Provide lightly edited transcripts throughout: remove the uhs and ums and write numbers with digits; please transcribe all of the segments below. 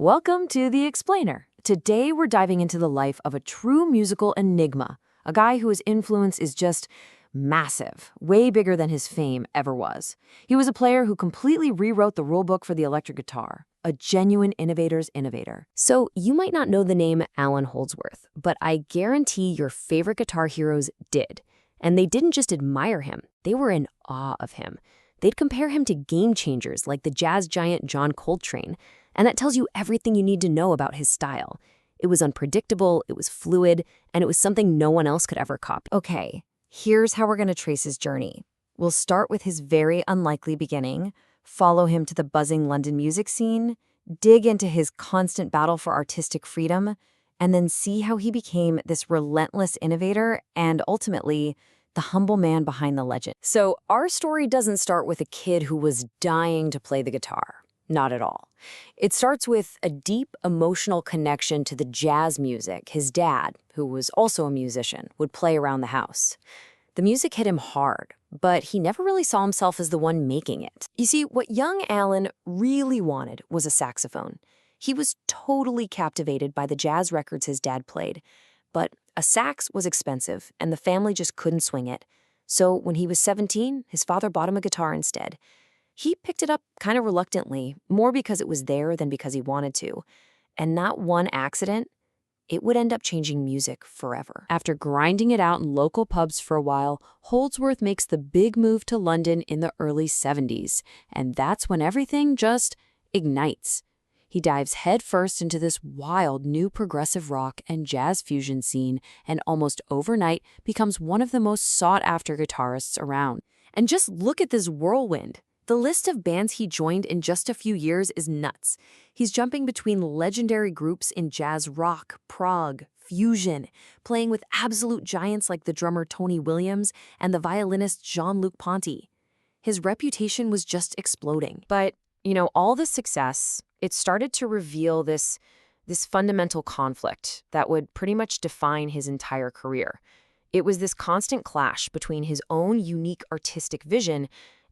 Welcome to The Explainer. Today we're diving into the life of a true musical enigma, a guy whose influence is just massive, way bigger than his fame ever was. He was a player who completely rewrote the rulebook for the electric guitar, a genuine innovator's innovator. So you might not know the name Allan Holdsworth, but I guarantee your favorite guitar heroes did. And they didn't just admire him, they were in awe of him. They'd compare him to game changers like the jazz giant John Coltrane, and that tells you everything you need to know about his style. It was unpredictable, it was fluid, and it was something no one else could ever copy. Okay, here's how we're going to trace his journey. We'll start with his very unlikely beginning, follow him to the buzzing London music scene, dig into his constant battle for artistic freedom, and then see how he became this relentless innovator and ultimately the humble man behind the legend. So our story doesn't start with a kid who was dying to play the guitar. Not at all. It starts with a deep emotional connection to the jazz music his dad, who was also a musician, would play around the house. The music hit him hard, but he never really saw himself as the one making it. You see, what young Allan really wanted was a saxophone. He was totally captivated by the jazz records his dad played, but a sax was expensive, and the family just couldn't swing it. So when he was 17, his father bought him a guitar instead. He picked it up kind of reluctantly, more because it was there than because he wanted to. And not one accident, it would end up changing music forever. After grinding it out in local pubs for a while, Holdsworth makes the big move to London in the early 70s, and that's when everything just ignites. He dives headfirst into this wild new progressive rock and jazz fusion scene and almost overnight becomes one of the most sought-after guitarists around. And just look at this whirlwind. The list of bands he joined in just a few years is nuts. He's jumping between legendary groups in jazz rock, prog, fusion, playing with absolute giants like the drummer Tony Williams and the violinist Jean-Luc Ponty. His reputation was just exploding. But, all this success, it started to reveal this fundamental conflict that would pretty much define his entire career. It was this constant clash between his own unique artistic vision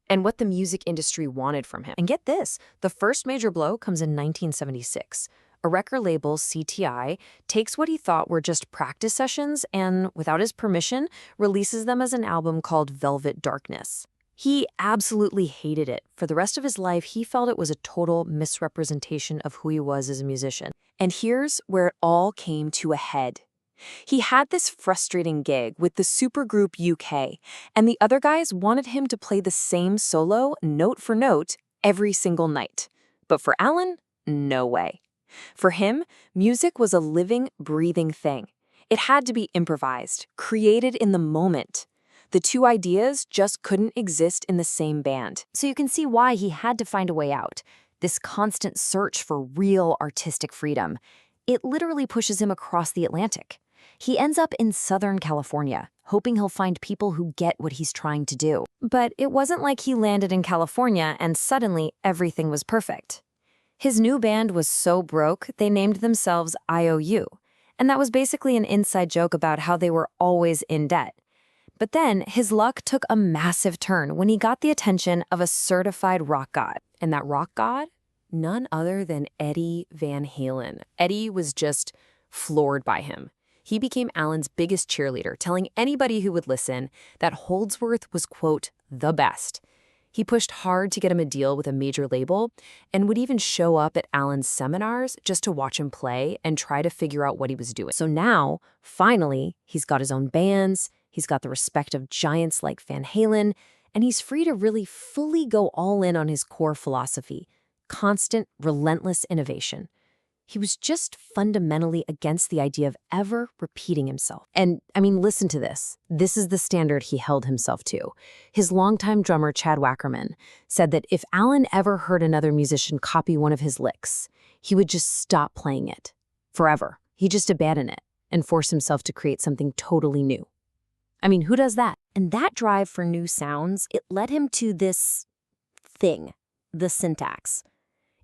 and what the music industry wanted from him. And get this, the first major blow comes in 1976. A record label, CTI, takes what he thought were just practice sessions and, without his permission, releases them as an album called Velvet Darkness. He absolutely hated it. For the rest of his life, he felt it was a total misrepresentation of who he was as a musician. And here's where it all came to a head. He had this frustrating gig with the supergroup UK, and the other guys wanted him to play the same solo, note for note, every single night. But for Allan, no way. For him, music was a living, breathing thing. It had to be improvised, created in the moment. The two ideas just couldn't exist in the same band. So you can see why he had to find a way out. This constant search for real artistic freedom. It literally pushes him across the Atlantic. He ends up in Southern California, hoping he'll find people who get what he's trying to do. But it wasn't like he landed in California and suddenly everything was perfect. His new band was so broke, they named themselves IOU, and that was basically an inside joke about how they were always in debt. But then his luck took a massive turn when he got the attention of a certified rock god. And that rock god? None other than Eddie Van Halen. Eddie was just floored by him. He became Allan's biggest cheerleader, telling anybody who would listen that Holdsworth was, quote, the best. He pushed hard to get him a deal with a major label and would even show up at Allan's seminars just to watch him play and try to figure out what he was doing. So now, finally, he's got his own bands, he's got the respect of giants like Van Halen, and he's free to really fully go all in on his core philosophy, constant, relentless innovation. He was just fundamentally against the idea of ever repeating himself. And, listen to this. This is the standard he held himself to. His longtime drummer, Chad Wackerman, said that if Allan ever heard another musician copy one of his licks, he would just stop playing it. Forever. He'd just abandon it and force himself to create something totally new. Who does that? And that drive for new sounds, it led him to this thing, the syntax.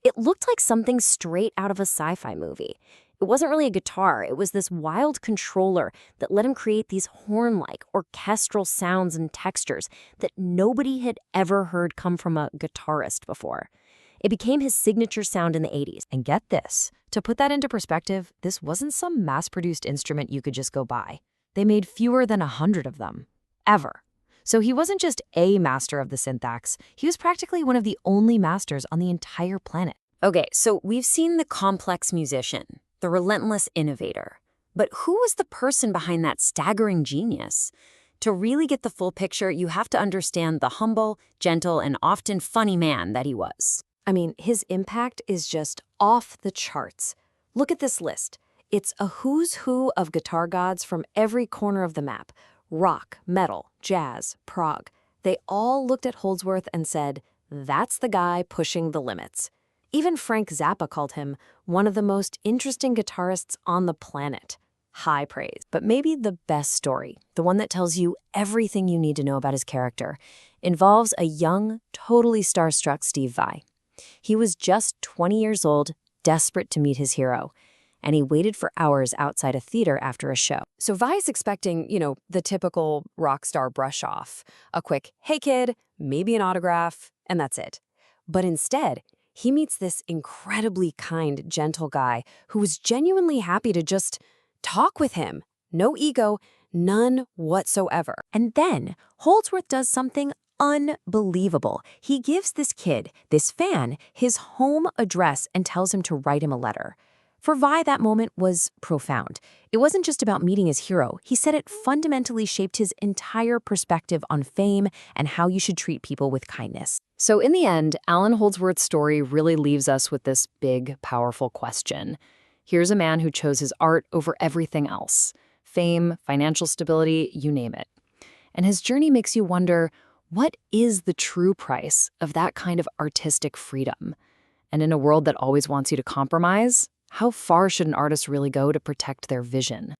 It looked like something straight out of a sci-fi movie. It wasn't really a guitar, it was this wild controller that let him create these horn-like, orchestral sounds and textures that nobody had ever heard come from a guitarist before. It became his signature sound in the 80s. And get this, to put that into perspective, this wasn't some mass-produced instrument you could just go buy. They made fewer than 100 of them, ever. So he wasn't just a master of the syntax, he was practically one of the only masters on the entire planet. Okay, so we've seen the complex musician, the relentless innovator. But who was the person behind that staggering genius? To really get the full picture, you have to understand the humble, gentle, and often funny man that he was. I mean, his impact is just off the charts. Look at this list. It's a who's who of guitar gods from every corner of the map. Rock, metal, jazz, prog. They all looked at Holdsworth and said, that's the guy pushing the limits. Even Frank Zappa called him one of the most interesting guitarists on the planet. High praise. But maybe the best story, the one that tells you everything you need to know about his character, involves a young, totally starstruck Steve Vai. He was just 20 years old, desperate to meet his hero, and he waited for hours outside a theater after a show. So Vai's expecting, the typical rock star brush off. A quick, hey kid, maybe an autograph, and that's it. But instead, he meets this incredibly kind, gentle guy who was genuinely happy to just talk with him. No ego, none whatsoever. And then Holdsworth does something unbelievable. He gives this kid, this fan, his home address and tells him to write him a letter. For Vai, that moment was profound. It wasn't just about meeting his hero. He said it fundamentally shaped his entire perspective on fame and how you should treat people with kindness. So in the end, Allan Holdsworth's story really leaves us with this big, powerful question. Here's a man who chose his art over everything else. Fame, financial stability, you name it. And his journey makes you wonder, what is the true price of that kind of artistic freedom? And in a world that always wants you to compromise, how far should an artist really go to protect their vision?